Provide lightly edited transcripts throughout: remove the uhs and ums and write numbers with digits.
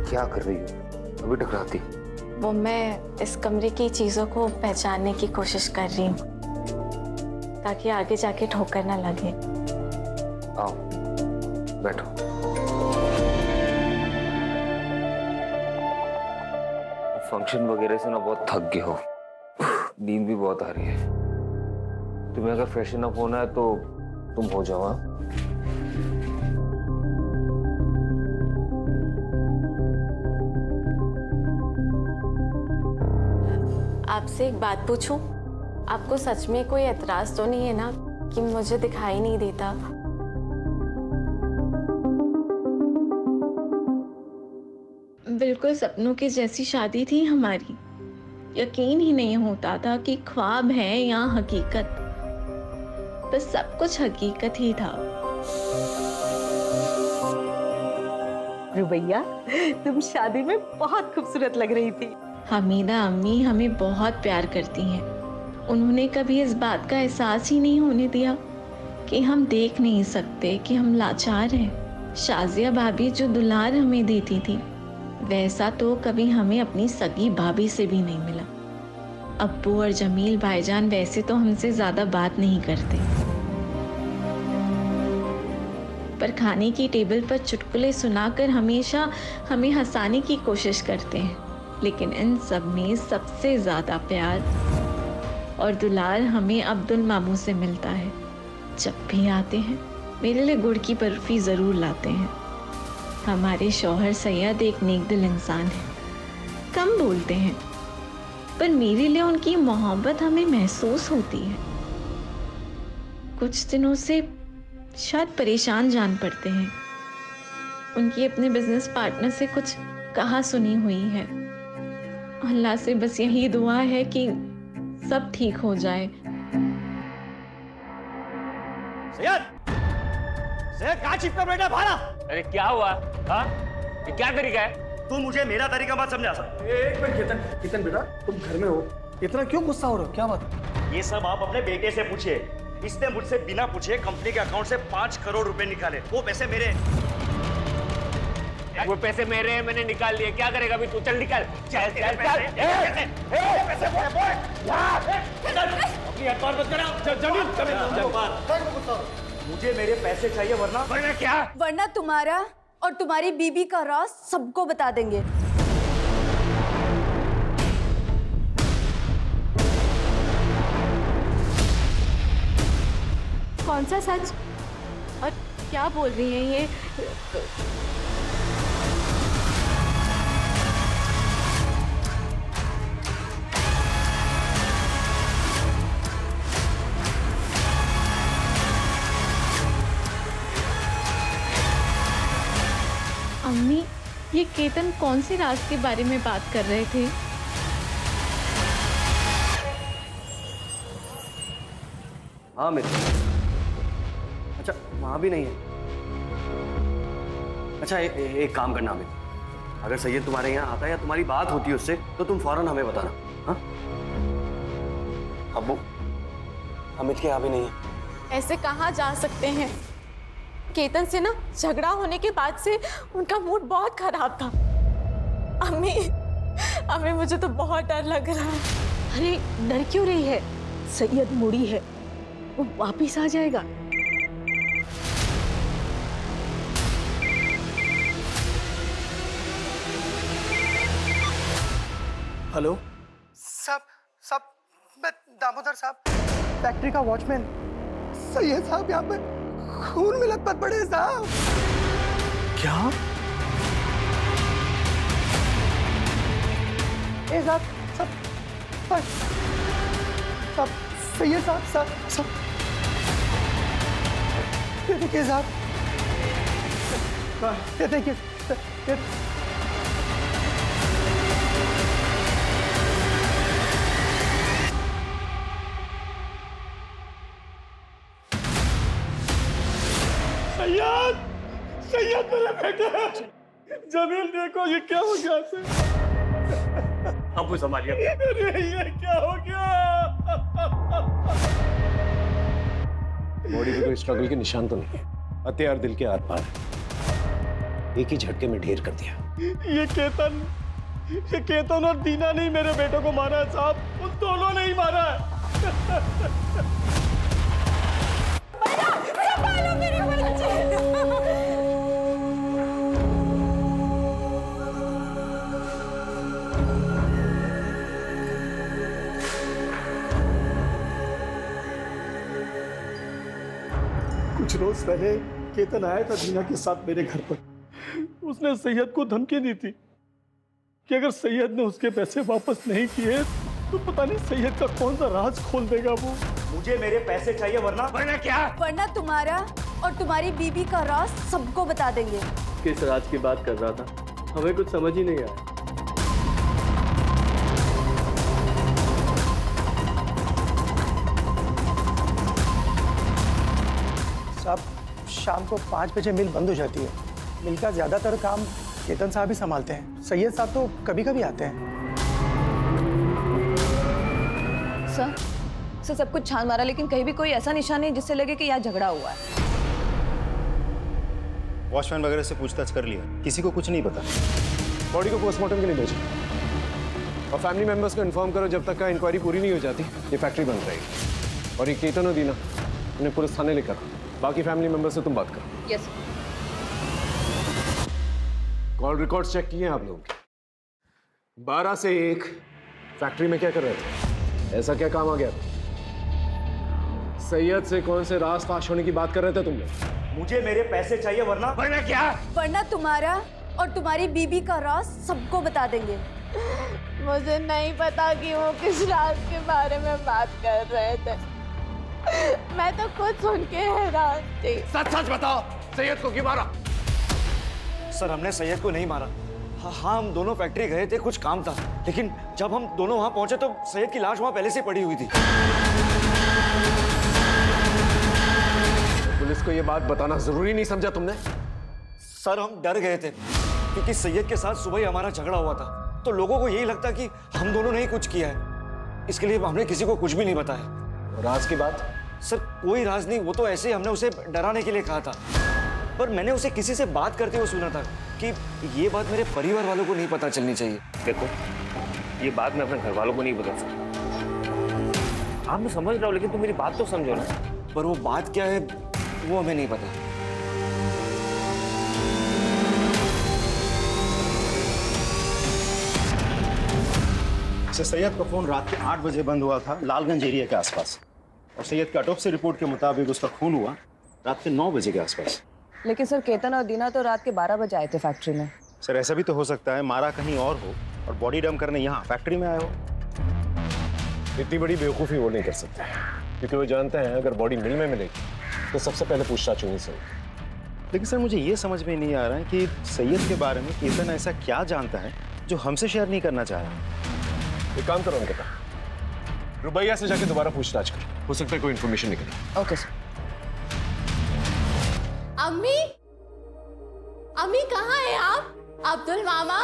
क्या कर रही हो? अभी टकराती। वो मैं इस कमरे की चीजों को पहचानने की कोशिश कर रही हूँ ताकि आगे जाके ठोकर ना लगे। आओ बैठो। फंक्शन वगैरह से ना बहुत थक गए हो, नींद भी बहुत आ रही है। तुम्हें अगर फ्रेशन अप होना है तो तुम हो जाओ। हाँ आपसे एक बात पूछूं? आपको सच में कोई एतराज तो नहीं है ना कि मुझे दिखाई नहीं देता? बिल्कुल सपनों की जैसी शादी थी हमारी। यकीन ही नहीं होता था कि ख्वाब है या हकीकत। बस सब कुछ हकीकत ही था। रुबैया, तुम शादी में बहुत खूबसूरत लग रही थी। हमीदा अम्मी हमें बहुत प्यार करती हैं। उन्होंने कभी इस बात का एहसास ही नहीं होने दिया कि हम देख नहीं सकते कि हम लाचार हैं। शाजिया भाभी जो दुलार हमें देती थी, वैसा तो कभी हमें अपनी सगी भाभी से भी नहीं मिला। अब्बू और जमील भाईजान वैसे तो हमसे ज्यादा बात नहीं करते, पर खाने की टेबल पर चुटकुले सुनाकर हमेशा हमें हंसाने की कोशिश करते हैं। लेकिन इन सब में सबसे ज्यादा प्यार और दुलार हमें अब्दुल मामू से मिलता है। जब भी आते हैं मेरे लिए गुड़ की बर्फी जरूर लाते हैं। हमारे शौहर सैयद एक नेकदिल इंसान है, कम बोलते हैं, पर मेरे लिए उनकी मोहब्बत हमें महसूस होती है। कुछ दिनों से शायद परेशान जान पड़ते हैं। उनकी अपने बिजनेस पार्टनर से कुछ कहा सुनी हुई है। अल्लाह से बस यही दुआ है कि सब ठीक हो जाए। सैयद, सैयद कहाँ छिपकर बैठा भाला? अरे क्या हुआ? हाँ? ये क्या तरीका है? तू मुझे मेरा तरीका मत समझा सर। एक मिनट केतन बेटा, तुम घर में हो, इतना क्यों गुस्सा हो रहे हो? क्या बात है? ये सब आप अपने बेटे से पूछिए। इसने मुझसे बिना पूछे कंपनी के अकाउंट से 5 करोड़ रुपए निकाले। वो पैसे मेरे। वो पैसे मेरे हैं, मैंने निकाल लिए। क्या करेगा अभी तू? चल निकाल। चल चल चल। मुझे मेरे पैसे चाहिए, वरना क्या? वरना तुम्हारा और तुम्हारी बीबी का राज सबको बता देंगे। कौन सा सच और क्या बोल रही हैं ये? अम्मी, ये केतन कौन सी राज के बारे में बात कर रहे थे? हाँ मित्र। अच्छा वहां भी नहीं है। अच्छा एक काम करना अमित, अगर सैयद तुम्हारे यहाँ आता है या तुम्हारी बात होती है उससे तो तुम फौरन हमें बताना। हाँ अब्बू, अमित के यहाँ भी नहीं है। ऐसे कहाँ जा सकते हैं? केतन से ना झगड़ा होने के बाद से उनका मूड बहुत खराब था। अम्मी मुझे तो बहुत डर लग रहा है। अरे डर क्यों रही है? सैयद मुड़ी है, वो वापिस आ जाएगा। हेलो साहब मैं दामोदर साहब, फैक्ट्री का वॉचमैन। सैयद साहब यहाँ पे खून में लथपथ पड़े हैं साहब। क्या? ए साहब सैयद साहब ये देखिए साहब, ये देखिए सैयद मेरे बेटे। जमील देखो ये क्या हो गया? अब्बू संभालिए। अरे ये क्या हो गया? बॉडी पे कोई स्ट्रगल के निशान तो नहीं है, हत्यार दिल के आर पार है। एक ही झटके में ढेर कर दिया। ये केतन और दीना ने मेरे बेटे को मारा है साहब, उन दोनों ने ही मारा है। कुछ रोज पहले केतन आया था दीना के साथ मेरे घर पर। उसने सैयद को धमकी दी थी कि अगर सैयद ने उसके पैसे वापस नहीं किए तो पता नहीं सैयद का कौन सा राज खोल देगा वो। मुझे मेरे पैसे चाहिए वरना क्या? वरना तुम्हारा और तुम्हारी बीबी का राज सबको बता देंगे। किस राज की बात कर रहा था, हमें कुछ समझ ही नहीं आया। साहब शाम को 5 बजे मिल बंद हो जाती है। मिल का ज्यादातर काम केतन साहब ही संभालते हैं। सैयद साहब तो कभी कभी आते हैं। सर सब कुछ छान मारा लेकिन कहीं भी कोई ऐसा निशान नहीं जिससे लगे कि यहाँ झगड़ा हुआ है। वॉचमैन वगैरह से पूछताछ कर लिया, किसी को कुछ नहीं पता। बॉडी को पोस्टमार्टम के लिए भेजो और फैमिली मेंबर्स को इन्फॉर्म करो जब तक का इंक्वायरी पूरी नहीं हो जाती ये फैक्ट्री बंद रहेगी। और ये केतन और दीना उन्हें पुलिस थाने लेकर, बाकी फैमिली मेंबर्स से तुम बात करो। यस। कॉल रिकॉर्ड्स चेक किए हैं आप लोग? 12 से 1 फैक्ट्री में क्या कर रहे थे? ऐसा क्या काम आ गया? सैयद से कौन से राज फाश होने की बात कर रहे थे तुम लोग? मुझे मेरे पैसे चाहिए वरना क्या? वरना तुम्हारा और तुम्हारी बीबी का राज सबको बता देंगे। मुझे नहीं पता कि वो किस राज के बारे में बात कर रहे थे। मैं तो खुद सुन के हैरान थी। सच सच बताओ, सैयद को क्यों मारा? सर हमने सैयद को नहीं मारा। हाँ हम दोनों फैक्ट्री गए थे, कुछ काम था, लेकिन जब हम दोनों वहां पहुंचे तो सैयद की लाश वहां पहले से पड़ी हुई थी। पुलिस को ये बात बताना जरूरी नहीं समझा तुमने? सर हम डर गए थे क्योंकि सैयद के साथ सुबह ही हमारा झगड़ा हुआ था, तो लोगों को यही लगता कि हम दोनों ने ही कुछ किया है, इसके लिए हमने किसी को कुछ भी नहीं बताया। राज की बात? सर कोई राज नहीं, वो तो ऐसे ही हमने उसे डराने के लिए कहा था, पर मैंने उसे किसी से बात करते हुए सुना था कि ये बात मेरे परिवार वालों को नहीं पता चलनी चाहिए। देखो ये बात मैं अपने घर वालों को नहीं बता सकता। आप मैं समझ रहा हूँ लेकिन तुम मेरी बात तो समझो ना। पर वो बात क्या है वो हमें नहीं पता। सैयद का फोन रात के 8 बजे बंद हुआ था लालगंज एरिया के आसपास, और सैयद के ऑटोप्सी रिपोर्ट के मुताबिक उसका खून हुआ रात के 9 बजे के आसपास। लेकिन सर केतन और दीना तो रात के 12 बजे आए थे फैक्ट्री में। सर ऐसा भी तो हो सकता है मारा कहीं और हो और बॉडी डंप करने यहाँ फैक्ट्री में आए हो। इतनी बड़ी बेवकूफ़ी वो नहीं कर सकते क्योंकि वो जानते हैं अगर बॉडी मिल में मिलेगी तो सबसे पहले पूछताछ होनी चाहिए। लेकिन सर मुझे ये समझ में नहीं आ रहा है कि सैयद के बारे में केतन ऐसा क्या जानता है जो हमसे शेयर नहीं करना चाह रहा। एक काम करो अंकिता, रुबैया से जाके दोबारा पूछताछ करो, हो सकता है कोई इन्फॉर्मेशन निकले। Okay sir. अम्मी, अम्मी कहाँ है आप? अब्दुल मामा,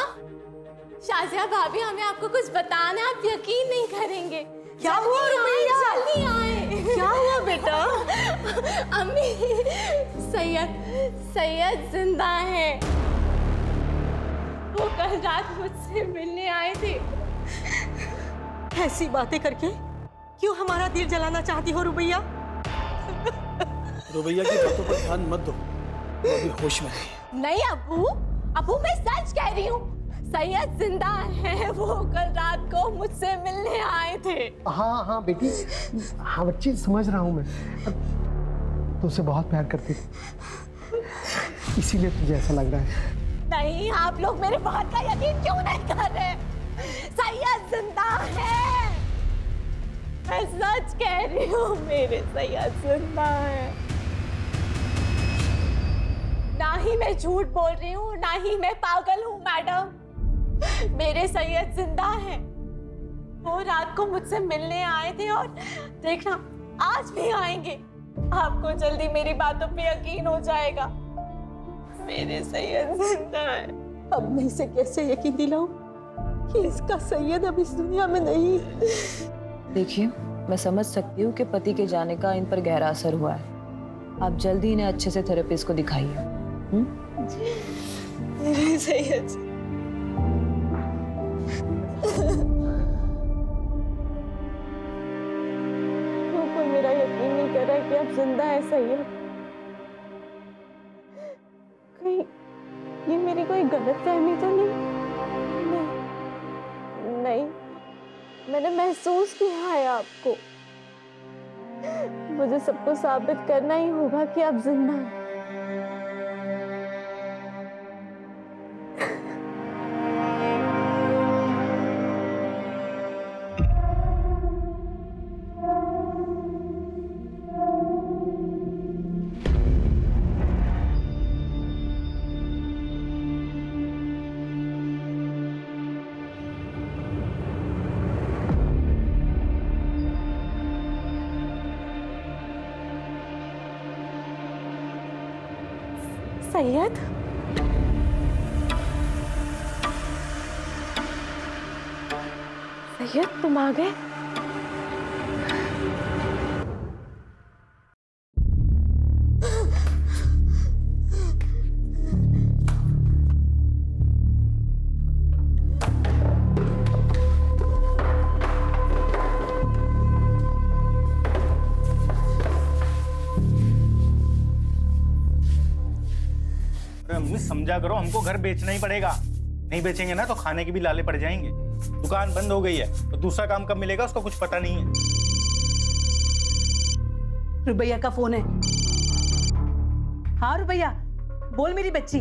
शाजिया भाभी, हमें आपको कुछ बताना, आप यकीन नहीं करेंगे। क्या हुआ रुबैया? जल्दी आए। क्या हुआ बेटा? अम्मी, सैयद जिंदा है। वो कल रात मुझसे मिलने आए थे। ऐसी बातें करके क्यों हमारा दिल जलाना चाहती हो रुबैया? रुबैया की बातों पर ध्यान मत दो, वो अभी होश में नहीं। नहीं अबू मैं सच कह रही हूँ, सैयद जिंदा है। वो कल रात को मुझसे मिलने आए थे। हाँ बेटी, हाँ बच्ची समझ रहा हूँ मैं, तो उसे बहुत प्यार करती थी इसीलिए तुझे ऐसा लग रहा है। नहीं, आप लोग मेरे बात का यकीन क्यों नहीं कर रहे? सैयद जिंदा है, मैं सच कह रही हूँ, मेरे सैयद जिंदा है। ना ही मैं झूठ बोल रही हूँ, ना ही मैं पागल हूँ मैडम, मेरे सैयद जिंदा है। वो रात को मुझसे मिलने आए थे और देखना आज भी आएंगे। आपको जल्दी मेरी बातों पे यकीन हो जाएगा, मेरे सैयद जिंदा है। अब मैं इसे कैसे यकीन दिलाऊं कि इसका सैयद अब इस दुनिया में नहीं। देखिए मैं समझ सकती हूँ कि पति के जाने का इन पर गहरा असर हुआ है। आप जल्दी इन्हें अच्छे से थेरेपिस्ट को दिखाइए। मेरे सैयद कोई मेरा यकीन नहीं कर रहा है कि अब जिंदा है सैयद। कहीं ये मेरी कोई गलतफहमी तो नहीं? नहीं, मैंने महसूस किया है आपको। मुझे सबको साबित करना ही होगा कि आप जिंदा हैं। सैयद, सैयद तुम आ गए? समझा करो, हमको घर बेचना ही पड़ेगा। नहीं बेचेंगे ना तो खाने के भी लाले पड़ जाएंगे। दुकान बंद हो गई है तो दूसरा काम कब मिलेगा उसका कुछ पता नहीं है। रुबैया का फोन है। हाँ रुबैया, बोल मेरी बच्ची,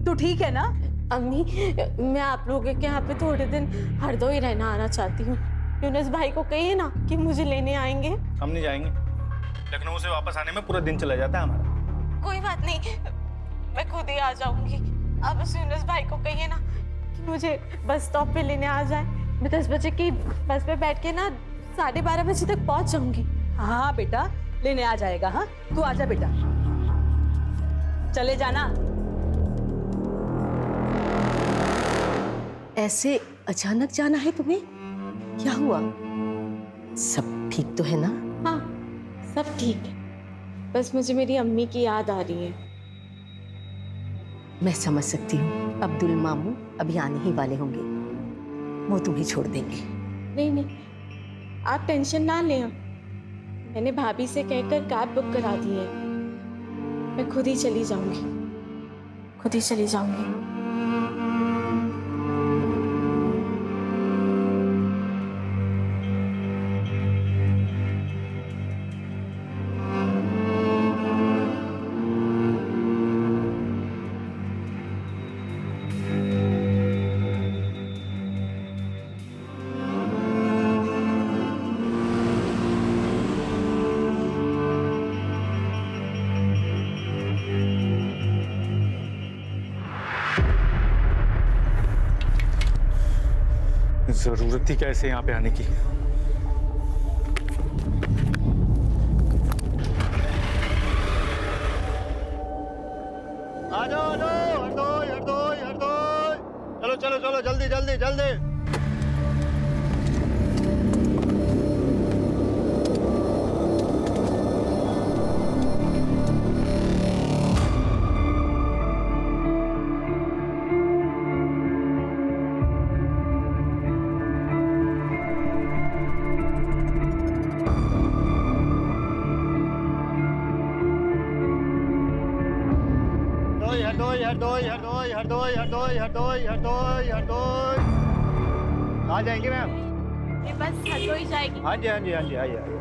तू ठीक है ना? अम्मी, मैं आप लोगों के यहाँ पे थोड़े दिन हरदोई रहना आना चाहती हूँ। यूनुस भाई को कहिए ना कि मुझे लेने आएंगे। हम नहीं जाएंगे, लखनऊ से वापस आने में पूरा दिन चला जाता है हमारा। कोई बात नहीं, मैं खुद ही आ जाऊंगी। अब उस यूनुस भाई को कहिए ना कि मुझे बस स्टॉप पे लेने आ जाए। मैं 10 बजे की बस पे बैठ के ना 12:30 बजे तक पहुंच जाऊंगी। हाँ बेटा, लेने आ जाएगा। हाँ तू आजा बेटा, चले जाना। ऐसे अचानक जाना है तुम्हें? क्या हुआ? सब ठीक तो है ना? हाँ सब ठीक है, बस मुझे मेरी अम्मी की याद आ रही है। मैं समझ सकती हूँ, अब्दुल मामू अभी आने ही वाले होंगे, वो तुम्हें छोड़ देंगे। नहीं नहीं, आप टेंशन ना लें। मैंने भाभी से कहकर कैब बुक करा दी है। मैं खुद ही चली जाऊंगी, खुद ही चली जाऊंगी। जरूरत थी कैसे यहाँ पे आने की? आ जाओ हरदोई हरदोई हरदोई, चलो चलो चलो जल्दी जल्दी जल्दी। हरदोई हरदोई हरदोई हरदोई हरदोई हरदोई हरदोई। आ जाएंगे मैम? ये बस हरदोई जाएगी। हाँ जी हाँ जी हाँ जी, आइए आइए।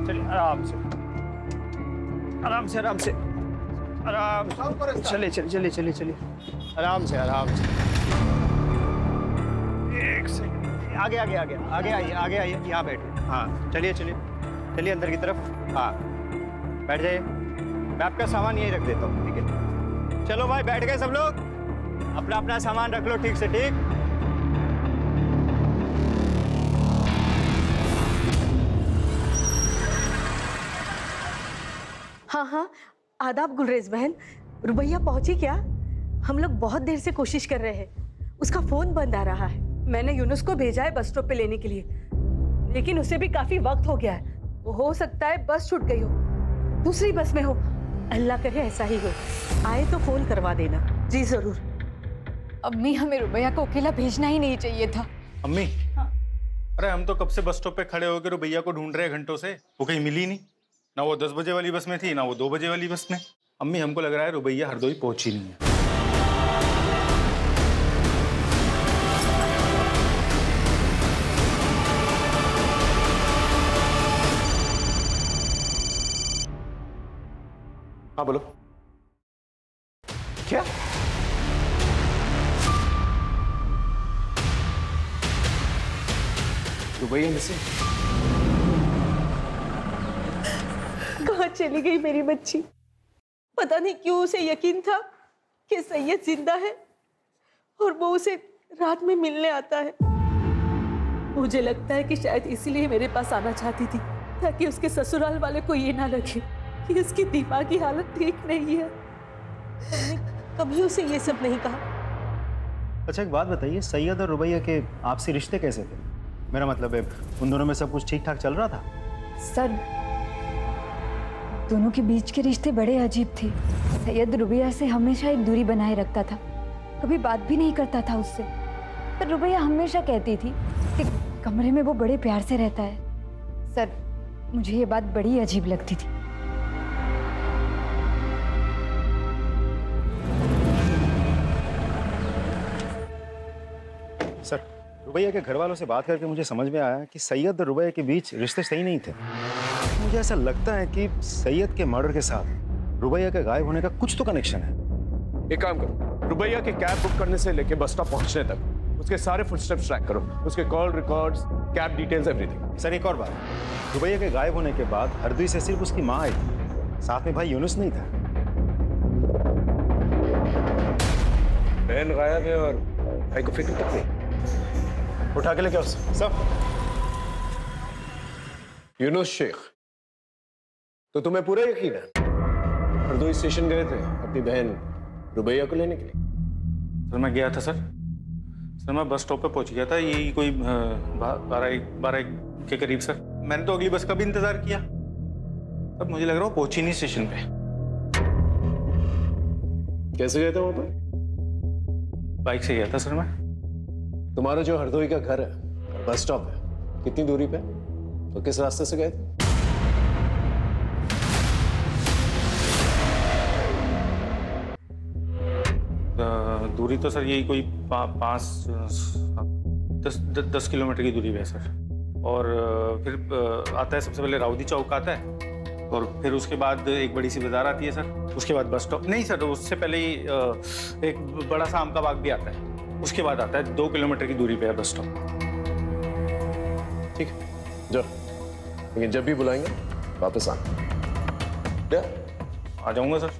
चलिए आराम से आराम से आराम से आराम से, चलिए चलिए चलिए चलिए चलिए, आराम से आराम से। एक सेकंड, आगे आगे आगे आगे आइए, आगे आइए, यहाँ बैठिए। हाँ चलिए चलिए चलिए अंदर की तरफ। हाँ बैठ जाइए, मैं आपका सामान यहीं रख देता हूँ, ठीक है? चलो भाई बैठ गए सब लोग, अपना अपना सामान रख लो ठीक से, ठीक? हाँ हाँ, आदाब गुलरेज बहन। रुबैया पहुंची क्या? हम लोग बहुत देर से कोशिश कर रहे हैं, उसका फोन बंद आ रहा है। मैंने यूनुस को भेजा है बस स्टॉप पे लेने के लिए, लेकिन उसे भी काफी वक्त हो गया है। हो सकता है बस छूट गई हो, दूसरी बस में हो। अल्लाह करे ऐसा ही हो। आए तो फोन करवा देना। जी जरूर। अम्मी, हमें रुबैया को अकेला भेजना ही नहीं चाहिए था। अम्मी, अरे हम तो कब से बस स्टॉप पे खड़े होकर रुबैया को ढूंढ रहे हैं घंटों से, वो कहीं मिली नहीं। ना वो 10 बजे वाली बस में थी, ना वो 2 बजे वाली बस में। अम्मी, हमको लग रहा है रुबैया हरदोई पहुंची नहीं है। हाँ बोलो। क्या? रुबैया मिसिंग? कहाँ चली गई मेरी बच्ची? पता नहीं क्यों उसे यकीन था कि सैयद जिंदा है और वो उसे रात में मिलने आता है। मुझे लगता है कि शायद इसीलिए मेरे पास आना चाहती थी, ताकि उसके ससुराल वाले को ये ना लगे कि उसकी दिमागी हालत ठीक नहीं है। हमने कभी उसे ये सब नहीं कहा। अच्छा एक बात बताइए, सैयद और रुबैया के आपसी रिश्ते कैसे थे? मेरा मतलब है उन दोनों में सब कुछ ठीक ठाक चल रहा था? सर, दोनों के बीच के रिश्ते बड़े अजीब थे। सैयद रुबैया से हमेशा एक दूरी बनाए रखता था, कभी बात भी नहीं करता था उससे। पर रुबैया हमेशा कहती थी कि कमरे में वो बड़े प्यार से रहता है। सर, मुझे ये बात बड़ी अजीब लगती थी। सर, रुबैया के घर वालों से बात करके मुझे समझ में आया कि सैयद और रुबैया के बीच रिश्ते सही नहीं थे। मुझे ऐसा लगता है कि सैयद के मर्डर के साथ रुबैया के गायब होने का कुछ तो कनेक्शन है। एक काम करो, रुबैया की कैब बुक करने से लेके बस स्टॉप पहुंचने तक उसके सारे फुटस्टेप्स ट्रैक करो, उसके call records, cab details, everything. Sir एक और बात, रुबैया के गायब होने के बाद हरदोई से सिर्फ उसकी माँ आई थी, साथ में भाई यूनुस नहीं था। बहन गायब है और भाई को फिक्र तक नहीं। उठा के लेके आओ सब। यूनुस शेख, तो तुम्हें पूरा यकीन है? हरदोई स्टेशन गए थे अपनी बहन रुबैया को लेने के लिए? सर मैं गया था सर मैं बस स्टॉप पे पहुंच गया था, यही कोई 12 के करीब सर। मैंने तो अगली बस का भी इंतजार किया, तब मुझे लग रहा है पहुंची नहीं स्टेशन पे। कैसे गए थे वहां पर? बाइक से गया था सर मैं। तुम्हारा जो हरदोई का घर है, बस स्टॉप है, कितनी दूरी पे? तो किस रास्ते से गए थे? दूरी तो सर यही कोई 10 किलोमीटर की दूरी पे है सर। और फिर आता है, सबसे पहले राउदी चौक आता है और फिर उसके बाद एक बड़ी सी बाजार आती है सर, उसके बाद बस स्टॉप। नहीं सर, उससे पहले ही एक बड़ा सा आम का बाग भी आता है, उसके बाद आता है 2 किलोमीटर की दूरी पे है बस स्टॉप। ठीक है, जाओ, लेकिन जब भी बुलाएंगे वापस आना। आ जाऊंगा सर।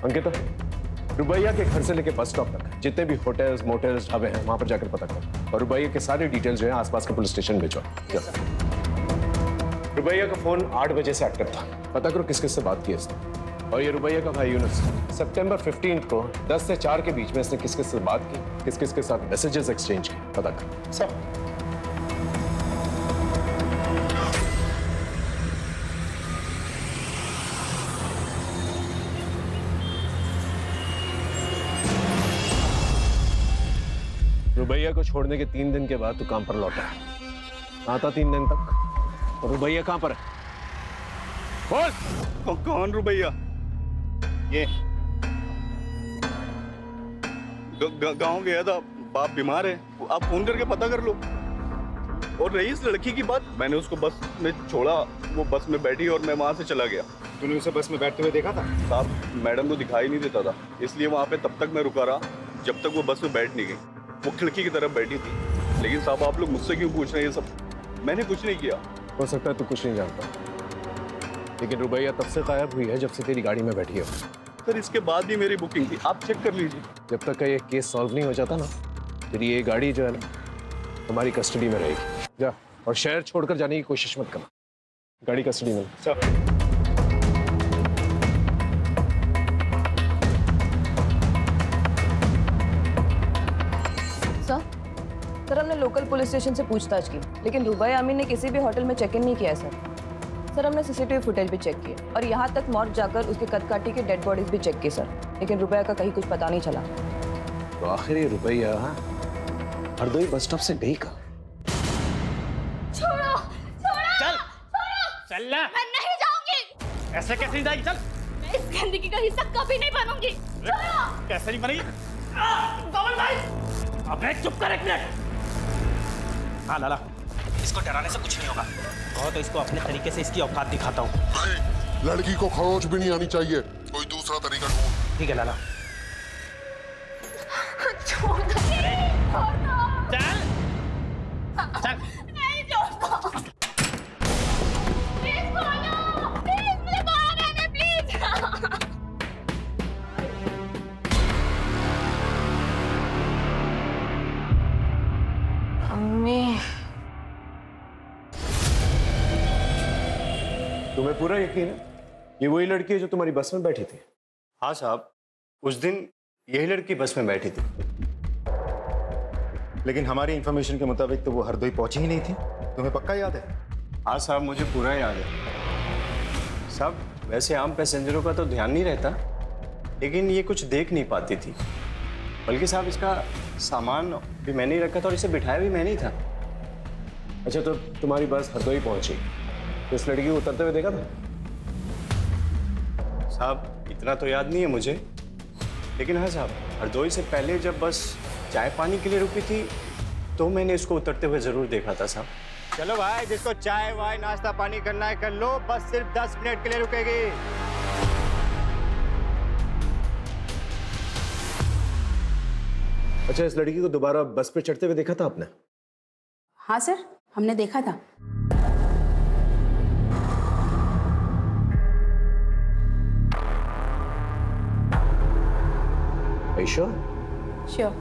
अंकिता, रुबैया के घर से लेके बस स्टॉप तक जितने भी होटल्स, मोटल्स, ढाबे हैं, वहां पर जाकर पता करो और रुबैया के सारे डिटेल्स जो है आसपास के पुलिस स्टेशन भेजो। रुबैया का फोन 8 बजे से एक्टिव था, पता करो किस किस से बात की इसने। और ये रुबैया का भाई यूनुस, सितंबर 15 को 10 से 4 के बीच में इसने किस किस से बात की, किस किस के साथ मैसेजेस एक्सचेंज किए, पता करो सब। रुबैया को छोड़ने के 3 दिन के बाद तू काम पर लौटा है। आता 3 दिन तक। और रुबैया कहां पर है? बोल। कौन रुबैया? ये गांव गया था, बाप बीमार है, आप फोन करके पता कर लो। और रही इस लड़की की बात, मैंने उसको बस में छोड़ा, वो बस में बैठी और मैं वहां से चला गया। तूने उसे बस में बैठते हुए देखा था? साहब, मैडम को दिखाई नहीं देता था, इसलिए वहां पे तब तक मैं रुका रहा जब तक वो बस में बैठ नहीं गई। वो खिड़की की तरफ बैठी थी। लेकिन साहब, आप लोग मुझसे क्यों पूछ रहे हैं ये सब? मैंने कुछ नहीं किया। हो सकता है तू कुछ नहीं जानता, लेकिन रुबैया तब से गायब हुई है जब से तेरी गाड़ी में बैठी है। सर, इसके बाद भी मेरी बुकिंग थी, आप चेक कर लीजिए। जब तक का ये केस सॉल्व नहीं हो जाता ना, तेरी ये गाड़ी जो है ना तुम्हारी कस्टडी में रहेगी। जा, और शहर छोड़कर जाने की कोशिश मत करना। गाड़ी कस्टडी में। सर, जरा हमने लोकल पुलिस स्टेशन से पूछताछ की, लेकिन रुबैया अमीन ने किसी भी होटल में चेक इन नहीं किया है सर हमने सीसीटीवी फुटेज भी चेक किए और यहाँ तक मॉर्ग जाकर उसके कदकाठी की डेड बॉडीज भी चेक की सर, लेकिन रुबैया का कहीं कुछ पता नहीं चला। तो आखिर ये रुबैया हरदोई बस स्टॉप से गई कहाँ? छोड़ो, छोड़ो, चल, चल ना। मैं नहीं जाऊंगी। ऐसे कैसे नहीं जाएगी? चल। मैं इस गंदगी का हिस्सा कभी नहीं बनूंगी। छोड़ो। कैसे नहीं बनेगी? कमल भाई, अबे चुप कर एक मिनट। हाँ लाला, इसको डराने से कुछ नहीं होगा। तो इसको अपने तरीके से इसकी औकात दिखाता हूँ। लड़की को खरोच भी नहीं आनी चाहिए, कोई दूसरा तरीका ढूंढ। ठीक है लाला। छोड़ दो। चल। चल। नहीं छोड़ता। प्लीज खोलो। प्लीज मुझे बाहर आने प्लीज। अम्मी। तुम्हें पूरा यकीन है ये वही लड़की है जो तुम्हारी बस में बैठी थी? हाँ साहब, उस दिन यही लड़की बस में बैठी थी, लेकिन हमारी इंफॉर्मेशन के मुताबिक तो वो हरदोई पहुंची ही नहीं थी। तुम्हें पक्का याद है? हाँ साहब, मुझे पूरा याद है साहब। वैसे आम पैसेंजरों का तो ध्यान नहीं रहता, लेकिन ये कुछ देख नहीं पाती थी। बल्कि साहब इसका सामान भी मैंने ही रखा था और इसे बिठाया भी मैंने ही था। अच्छा, तो तुम्हारी बस हरदोई पहुंची, तो इस लड़की को उतरते हुए देखा था? साहब इतना तो याद नहीं है मुझे, लेकिन हाँ साहब, हरदोई से पहले जब बस चाय पानी के लिए रुकी थी तो मैंने इसको उतरते हुए जरूर देखा था साहब। चलो भाई, जिसको चाय वाय नाश्ता पानी करना है कर लो, बस सिर्फ 10 मिनट के लिए रुकेगी। अच्छा, इस लड़की को दोबारा बस पे चढ़ते हुए देखा था आपने? हाँ सर, हमने देखा था। श्योर? श्योर।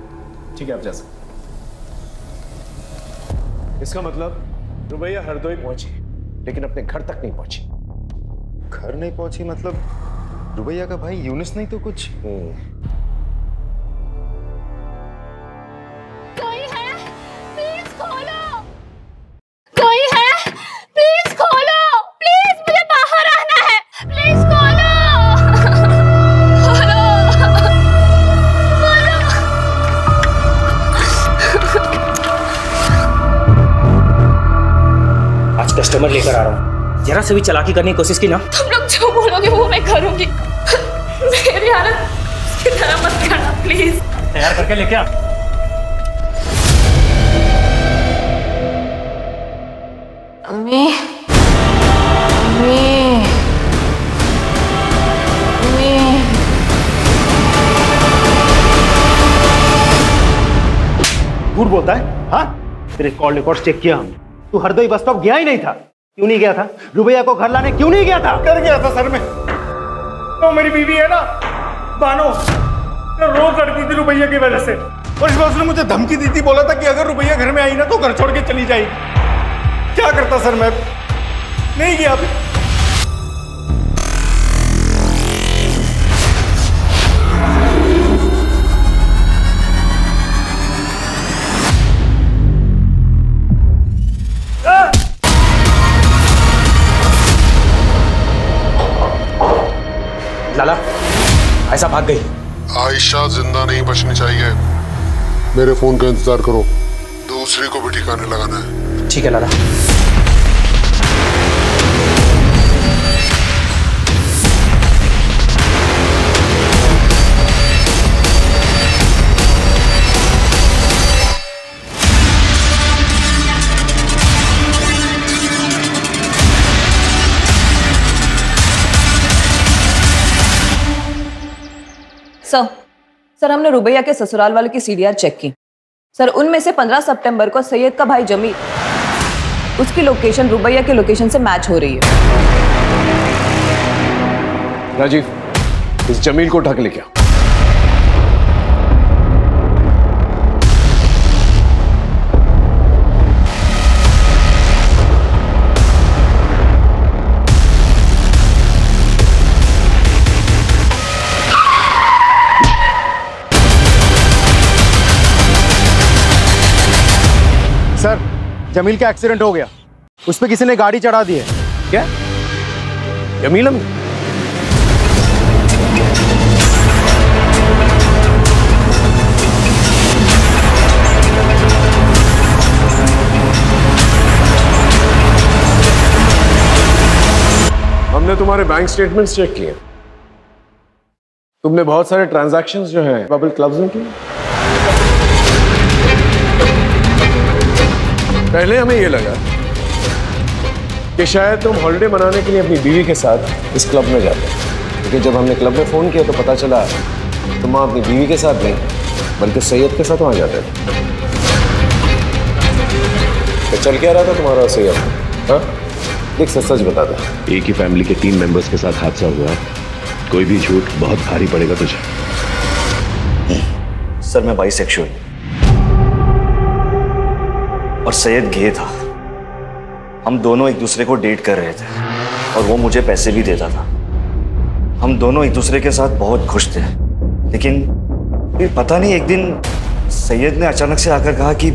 ठीक है, आप जा सकते। इसका मतलब रुबैया हरदोई पहुंची, लेकिन अपने घर तक नहीं पहुंची। घर नहीं पहुंची मतलब रुबैया का भाई यूनुस नहीं तो कुछ? कोई है? प्लीज खोलो। कोई है? प्लीज खोलो। प्लीज मुझे बाहर आना है। प्लीज खोलो। खोलो। आज कस्टमर लेकर आ रहा हूँ, जरा से भी चालाकी करने की कोशिश की ना, तुम लोग जो बोलोगे वो मैं करूंगी। मेरी हालत की तरह मत करना प्लीज। तैयार करके लेके आ। अम्मी, अम्मी, अम्मी। झूठ बोलता है? हाँ, तेरे कॉल रिकॉर्ड चेक किया हमने, तू हरदोई बस स्टॉप गया ही नहीं था। क्यों नहीं गया था? रुबैया को घर लाने क्यों नहीं गया था? कर गया था सर मैं। तो मेरी बीवी है ना बानो, तो रोज लड़ती थी रुबैया की वजह से, और इस बार उसने मुझे धमकी दी थी, बोला था कि अगर रुबैया घर में आई ना तो घर छोड़ के चली जाएगी। क्या करता सर मैं? नहीं गया। लाला, ऐसा भाग गई। आयशा जिंदा नहीं बचनी चाहिए। मेरे फोन का इंतजार करो, दूसरी को भी ठिकाने लगाना है। ठीक है लाला। सर हमने रुबैया के ससुराल वालों की सीडीआर चेक की सर, उनमें से 15 सितंबर को सैयद का भाई जमील, उसकी लोकेशन रुबैया के लोकेशन से मैच हो रही है। राजीव, इस जमील को उठा के लेके आओ। जमील का एक्सीडेंट हो गया, उस पर किसी ने गाड़ी चढ़ा दी है। क्या? जमील हम हमने तुम्हारे बैंक स्टेटमेंट्स चेक किए। तुमने बहुत सारे ट्रांजैक्शंस जो हैं बबल क्लब्स में किए। पहले हमें ये लगा कि शायद तुम हॉलिडे मनाने के लिए अपनी बीवी के साथ इस क्लब में जाते हो, लेकिन जब हमने क्लब में फोन किया तो पता चला तुम वहां अपनी बीवी के साथ नहीं बल्कि सैयद के साथ वहां जाते थे। तो चल क्या रहा था तुम्हारा और सैयद? हाँ, देख सच बता दे। एक ही फैमिली के 3 मेंबर्स के साथ हादसा हुआ है, कोई भी झूठ बहुत भारी पड़ेगा तुझे। सर मैं बाइसेक्सुअल और सैयद गे था। हम दोनों एक दूसरे को डेट कर रहे थे और वो मुझे पैसे भी देता था। हम दोनों एक दूसरे के साथ बहुत खुश थे, लेकिन फिर पता नहीं एक दिन सैयद ने अचानक से आकर कहा कि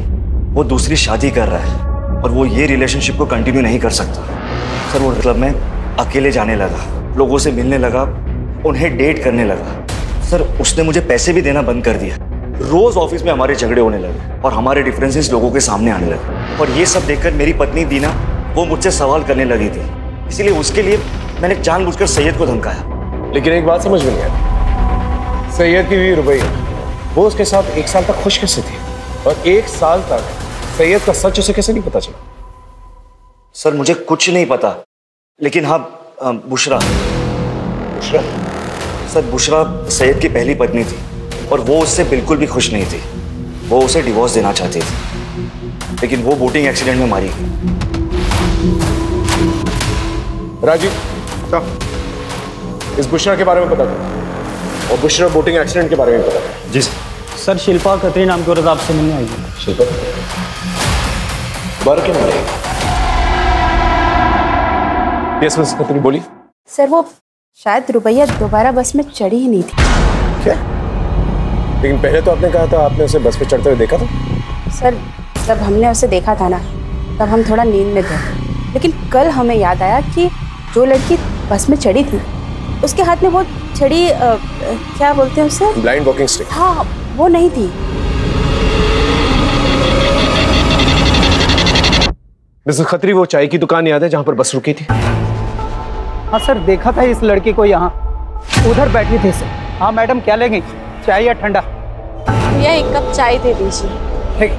वो दूसरी शादी कर रहा है और वो ये रिलेशनशिप को कंटिन्यू नहीं कर सकता। सर वो क्लब में अकेले जाने लगा, लोगों से मिलने लगा, उन्हें डेट करने लगा। सर उसने मुझे पैसे भी देना बंद कर दिया। रोज ऑफिस में हमारे झगड़े होने लगे और हमारे डिफरेंसेस लोगों के सामने आने लगे। और ये सब देखकर मेरी पत्नी दीना वो मुझसे सवाल करने लगी थी, इसीलिए उसके लिए मैंने जानबूझकर सैयद को धमकाया। लेकिन एक बात समझ में नहीं आई, सैयद की बीवी रुबैया वो उसके साथ 1 साल तक खुश कैसे थी और 1 साल तक सैयद का सच उसे कैसे नहीं पता चला? सर मुझे कुछ नहीं पता, लेकिन हाँ बुशरा सर बुशरा सैयद की पहली पत्नी थी और वो उससे बिल्कुल भी खुश नहीं थी। वो उसे डिवोर्स देना चाहती थी, लेकिन वो बोटिंग एक्सीडेंट में मारी गई। राजीव इस बुशरा के बारे में पता करो और बुशरा बोटिंग एक्सीडेंट के बारे में पता करो। जी सर शिल्पा खत्री नाम की औरत आपसे मिलने आई है। शिल्पा बार क्यों मारेगा? यस मिस खत्री बोली। सर वो शायद रुबैया दोबारा बस में चढ़ी ही नहीं थी। क्या? लेकिन पहले तो आपने कहा था आपने उसे बस पे चढ़ते हुए देखा था। सर जब हमने उसे देखा था ना तब हम थोड़ा नींद में थे, लेकिन कल हमें याद आया कि जो लड़की बस में चढ़ी थी उसके हाथ में वो छड़ी क्या बोलते हैं उसे? Blind walking stick. हाँ वो नहीं थी। मिसेस खत्री वो चाय की दुकान याद है जहां पर बस रुकी थी? हाँ सर देखा था इस लड़की को यहाँ, उधर बैठी थी सर। हाँ मैडम क्या लेंगी, चाय या ठंडा? भैया 1 कप चाय दे दीजिए। ठीक।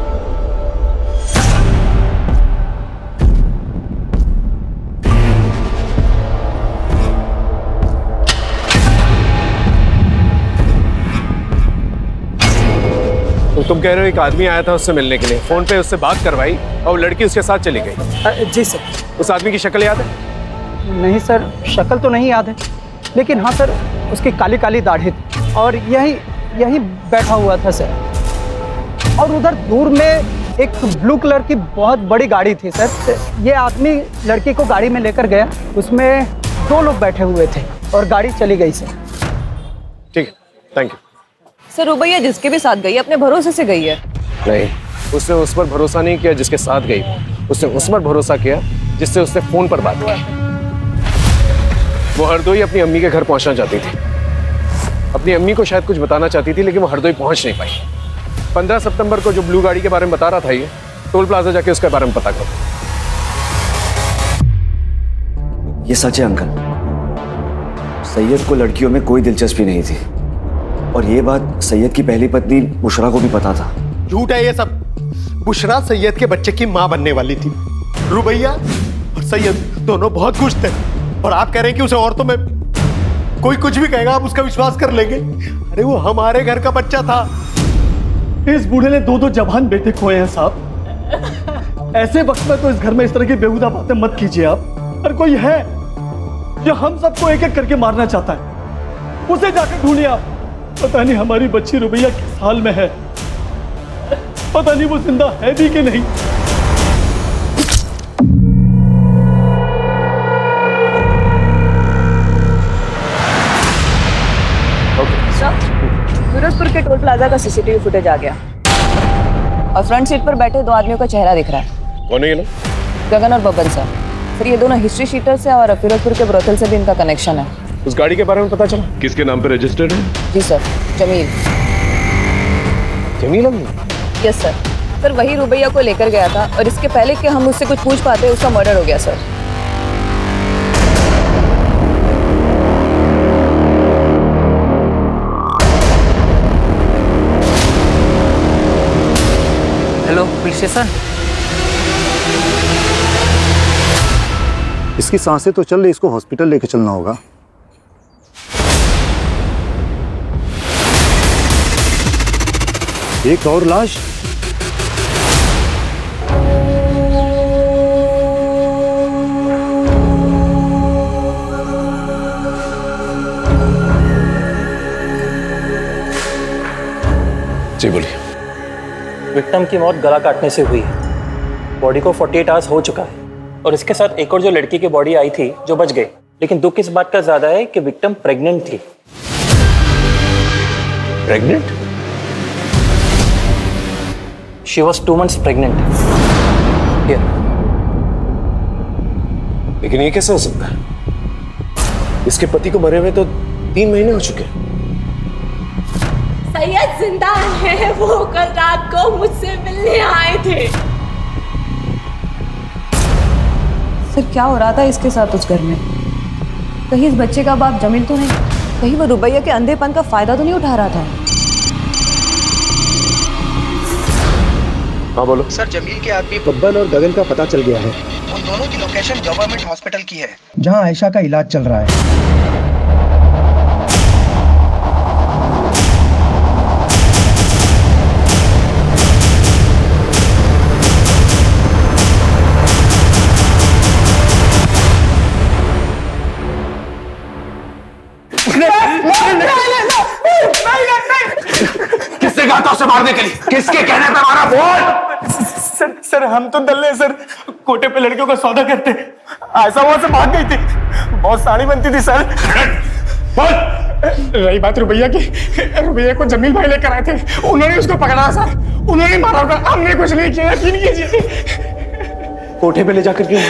तो तुम कह रहे हो एक आदमी आया था उससे मिलने के लिए, फोन पे उससे बात करवाई और लड़की उसके साथ चली गई? जी सर। उस आदमी की शक्ल याद है? नहीं सर शक्ल तो नहीं याद है, लेकिन हाँ सर उसकी काली काली दाढ़ी थी और यही बैठा हुआ था सर। और उधर दूर में एक ब्लू कलर की बहुत बड़ी गाड़ी थी सर। ये आदमी लड़की को गाड़ी में लेकर गया, उसमें 2 लोग बैठे हुए थे और गाड़ी चली गई सर। ठीक है थैंक यू। सर रुबैया जिसके भी साथ गई अपने भरोसे से गई है। नहीं, उसने उस पर भरोसा नहीं किया जिसके साथ गई, उसने उस पर भरोसा किया जिससे उसने फोन पर बात की। वो हरदोई अपनी अम्मी के घर पहुंचना चाहती थी, अपनी अम्मी को शायद कुछ बताना चाहती थी, लेकिन वो हरदोई पहुंच नहीं पाई। 15 सितंबर को जो ब्लू गाड़ी के बारे में बता रहा था ये, टोल प्लाजा जाके उसके बारे में पता करो। ये सच है अंकल, सैयद को लड़कियों में कोई दिलचस्पी नहीं थी और ये बात सैयद की पहली पत्नी बुशरा को भी पता था। झूठ है ये सब। बुशरा सैयद के बच्चे की मां बनने वाली थी। रुबैया और सैयद दोनों बहुत खुश थे और आप कह रहे हैं कि उसे औरतों में कोई कुछ भी कहेगा आप उसका विश्वास कर लेंगे? अरे वो हमारे घर का बच्चा था। इस बूढ़े ने 2 जवान बेटे खोए हैं साहब। ऐसे वक्त में तो इस घर में इस तरह की बेहुदा बातें मत कीजिए आप। और कोई है जो हम सबको एक एक करके मारना चाहता है, उसे जाकर ढूंढिए आप। पता नहीं हमारी बच्ची रुबैया किस हाल में है, पता नहीं वो जिंदा है भी कि नहीं। सूरजपुर के टोल प्लाजा का सीसीटीवी फुटेज आ गया और फ्रंट सीट पर बैठे 2 आदमियों का चेहरा दिख रहा है। कौन है ये लोग? गगन और बबन सर ये दोनों हिस्ट्री शीटर्स हैं और फिरोजपुर के ब्रोथल से भी इनका कनेक्शन है। उस गाड़ी के बारे में पता चला? किसके नाम पे रजिस्टर्ड है? जी sir, Jamil. Jamil Amin? Yes sir. Sir वही रुबैया को लेकर गया था और इसके पहले कि हम उससे कुछ पूछ पाते उसका मर्डर हो गया सर। Hello police station. इसकी सांसें तो चल रही, इसको हॉस्पिटल लेके चलना होगा। एक और लाश। जी बोलिए। विक्टिम की मौत गला काटने से हुई है। बॉडी को 48 आवर्स हो चुका है और इसके साथ एक और जो लड़की की बॉडी आई थी जो बच गई, लेकिन दुख इस बात का ज्यादा है कि विक्टिम प्रेग्नेंट थी। Pregnant? She was 2 months pregnant. Here. लेकिन ये कैसे हो सकता है? इसके पति को मरे हुए तो 3 महीने हो चुके हैं। सैयद जिंदा है, वो कल रात को मुझसे मिलने आए थे। सर क्या हो रहा था इसके साथ उस घर में? कहीं इस बच्चे का बाप जमील तो नहीं? कहीं वो रुबैया के अंधेपन का फायदा तो नहीं उठा रहा था? हाँ बोलो। सर जमील के आदमी बब्बन और गगन का पता चल गया है। उन दोनों की लोकेशन गवर्नमेंट हॉस्पिटल की है जहां आयशा का इलाज चल रहा है। किससे कहा था उसे मारने के लिए? किसके कहने पे मारा? बोल। सर हम तो दल्ले सर, कोटे पे लड़कियों का सौदा करते। ऐसा वहां से भाग गई थी, बहुत साड़ी बनती थी सर। बोल। रही बात रुबैया की, रुबैया को जमील भाई लेकर आए थे, उन्होंने उसको पकड़ा सर, उन्होंने मारा होगा, हमने कुछ नहीं किया, यकीन कीजिए। कोठे पे ले जाकर क्यों?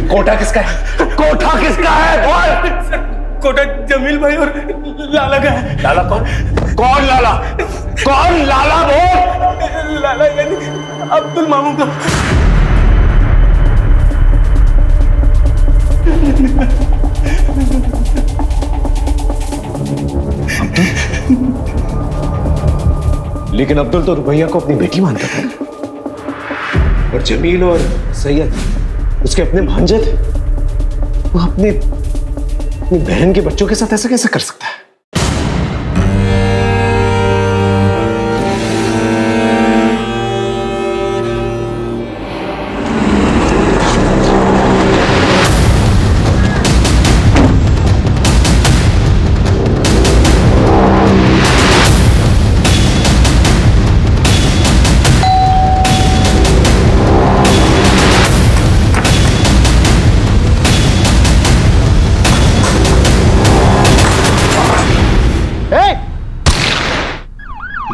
कोटा किसका है? कोठा किसका है? बोल। कोटा जमील भाई और लाला का है। लाला कौन? कौन लाला? कौन लाला? बोल। लाला यानी अब्दुल मामू का। लेकिन अब्दुल तो रुबैया को अपनी बेटी मानता था और जमील और सैयद उसके अपने भांजे थे। वो अपनी बहन के बच्चों के साथ ऐसा कैसे कर सकता है?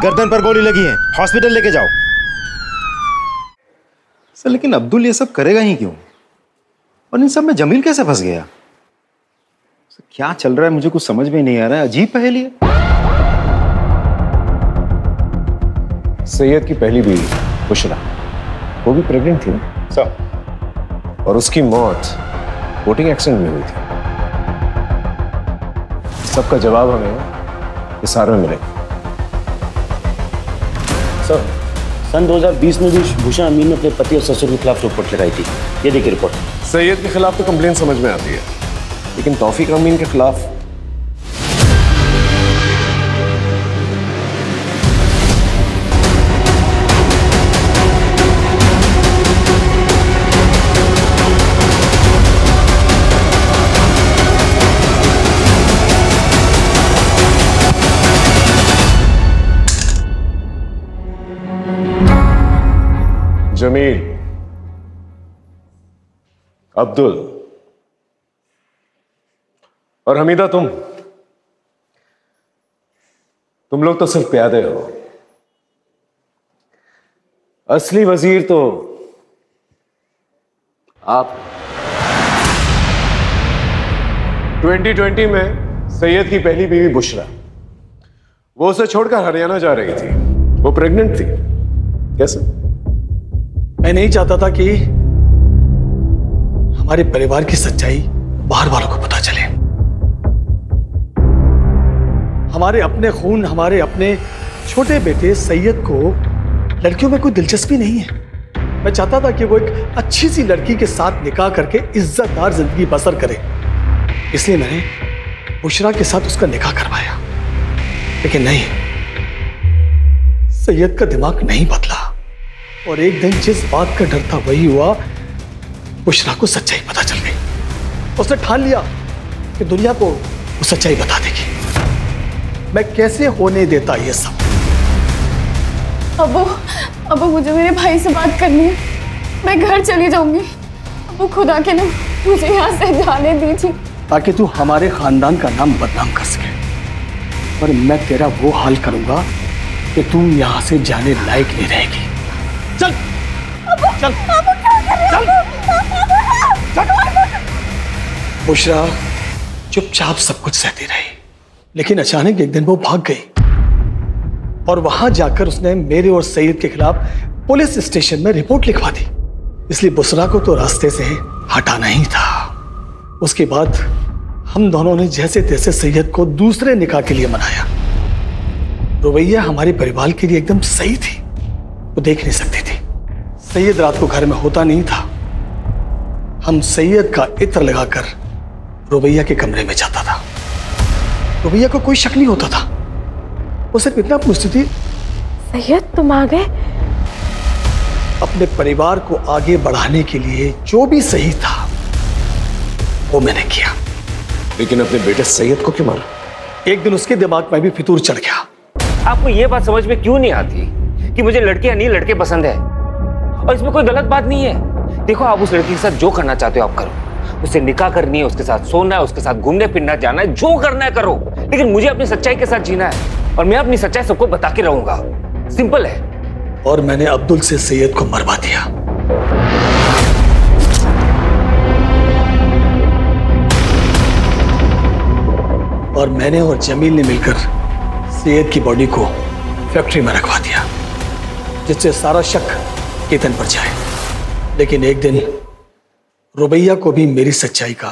गर्दन पर गोली लगी है, हॉस्पिटल लेके जाओ। सर लेकिन अब्दुल ये सब करेगा ही क्यों? और इन सब में जमील कैसे फंस गया? सर क्या चल रहा है मुझे कुछ समझ में नहीं आ रहा है, अजीब पहेली है। सैयद की पहली बीवी बुशरा, वो भी प्रेग्नेंट थी ना सर, और उसकी मौत बोटिंग एक्सीडेंट में हुई थी। सबका जवाब हमें इस हार में मिलेगा। सर सन 2020 में भी भूषण अमीन ने अपने पति और ससुर के खिलाफ रिपोर्ट लगाई थी। ये देखिए रिपोर्ट। सैयद के खिलाफ तो कंप्लेन समझ में आती है, लेकिन तौफीक अमीन के खिलाफ जमील, अब्दुल और हमीदा, तुम लोग तो सिर्फ प्यादे हो। असली वजीर तो आप 2020 में सैयद की पहली बीवी बुशरा, वो उसे छोड़कर हरियाणा जा रही थी। वो प्रेग्नेंट थी। कैसे? मैं नहीं चाहता था कि हमारे परिवार की सच्चाई बाहर वालों को पता चले। हमारे अपने खून, हमारे अपने छोटे बेटे सैयद को लड़कियों में कोई दिलचस्पी नहीं है। मैं चाहता था कि वो एक अच्छी सी लड़की के साथ निकाह करके इज्जतदार जिंदगी बसर करे, इसलिए मैंने बुशरा के साथ उसका निकाह करवाया। लेकिन नहीं, सैयद का दिमाग नहीं बदला और एक दिन जिस बात का डर था वही हुआ। बुशरा को सच्चाई पता चल गई। उसने ठान लिया कि दुनिया को वो सच्चाई बता देगी। मैं कैसे होने देता ये सब? अबू मुझे मेरे भाई से बात करनी है। मैं घर चली जाऊंगी। अबू खुदा के नाम मुझे यहाँ से जाने दीजिए, ताकि तू हमारे खानदान का नाम बदनाम कर सके। पर मैं तेरा वो हाल करूंगा कि तू यहाँ से जाने लायक नहीं रहेगी। चल चल बुशरा चुपचाप सब कुछ सहती रही, लेकिन अचानक एक दिन वो भाग गई और वहां जाकर उसने मेरे और सईद के खिलाफ पुलिस स्टेशन में रिपोर्ट लिखवा दी। इसलिए बुशरा को तो रास्ते से हटाना ही था। उसके बाद हम दोनों ने जैसे तैसे सैयद को दूसरे निकाह के लिए मनाया। रुबैया हमारे परिवार के लिए एकदम सही थी। वो देख नहीं सकती थी। सैयद रात को घर में होता नहीं था। हम सैयद का इत्र लगाकर रुबैया के कमरे में जाता था। रुबैया को कोई शक नहीं होता था। वो सिर्फ इतना पूछती थी, सैयद तुम आ गए? अपने परिवार को आगे बढ़ाने के लिए जो भी सही था वो मैंने किया। लेकिन अपने बेटे सैयद को क्यों मारा? एक दिन उसके दिमाग में भी फितूर चढ़ गया। आपको ये बात समझ में क्यों नहीं आती कि मुझे लड़कियां नहीं लड़के पसंद है, और इसमें कोई गलत बात नहीं है। देखो, आप उस लड़की के साथ जो करना चाहते हो आप करो। उससे निकाह करनी है, उसके साथ सोना है, उसके साथ घूमने फिरना जाना है, जो करना है करो। लेकिन मुझे अपनी सच्चाई के साथ जीना है और मैं अपनी सच्चाई सबको बता के रहूंगा। सिंपल है। और मैंने अब्दुल से सैयद को मरवा दिया। और मैंने और जमील ने मिलकर सैयद की बॉडी को फैक्ट्री में रखवा दिया, जिससे सारा शक केतन पर जाए। लेकिन एक दिन रुबैया को भी मेरी सच्चाई का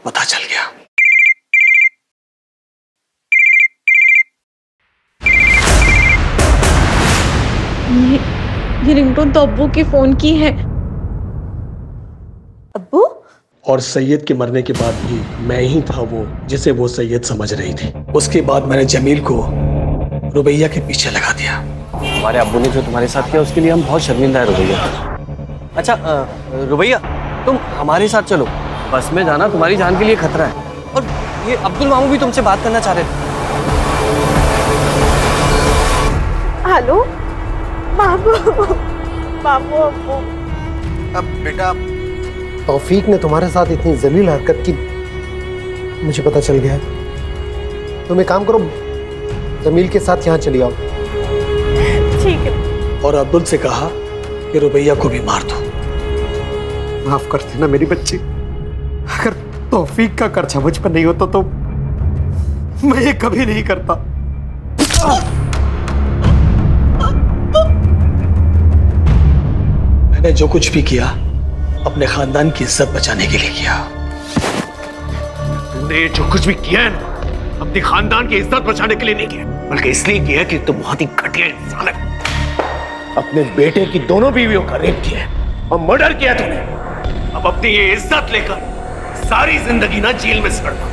पता चल गया। ये रिंगटोन तो अब्बू की फोन की है। अब्बू? और सैयद के मरने के बाद भी मैं ही था वो जिसे वो सैयद समझ रही थी। उसके बाद मैंने जमील को रुबैया के पीछे लगा दिया। हमारे अब्बू ने जो तुम्हारे साथ किया उसके लिए हम बहुत शर्मिंदा है रुबैया। अच्छा रुबैया, तुम हमारे साथ चलो। बस में जाना तुम्हारी जान के लिए खतरा है। और ये अब्दुल मामू भी तुमसे बात करना चाह रहे थे। हेलो बाबू, बाबू अब्बू। अब बेटा, तौफीक ने तुम्हारे साथ इतनी जलील हरकत की मुझे पता चल गया है। तुम एक काम करो, जमील के साथ यहाँ चली आओ। ठीक है। और अब्दुल से कहा कि रुबैया को भी मार दो। माफ कर देना मेरी बच्ची। अगर तौफीक का कर्जा मुझ पर नहीं होता तो मैं ये कभी नहीं करता। मैंने जो कुछ भी किया अपने खानदान की इज्जत बचाने के लिए किया। तूने जो कुछ भी किया है ना, अपने खानदान की इज्जत बचाने के लिए नहीं किया, बल्कि इसलिए किया कि तू बहुत ही घटिया इंसान है। अपने बेटे की दोनों बीवियों का रेप किया और मर्डर किया तूने। अब अपनी ये इज्जत लेकर सारी जिंदगी ना जेल में सड़ना।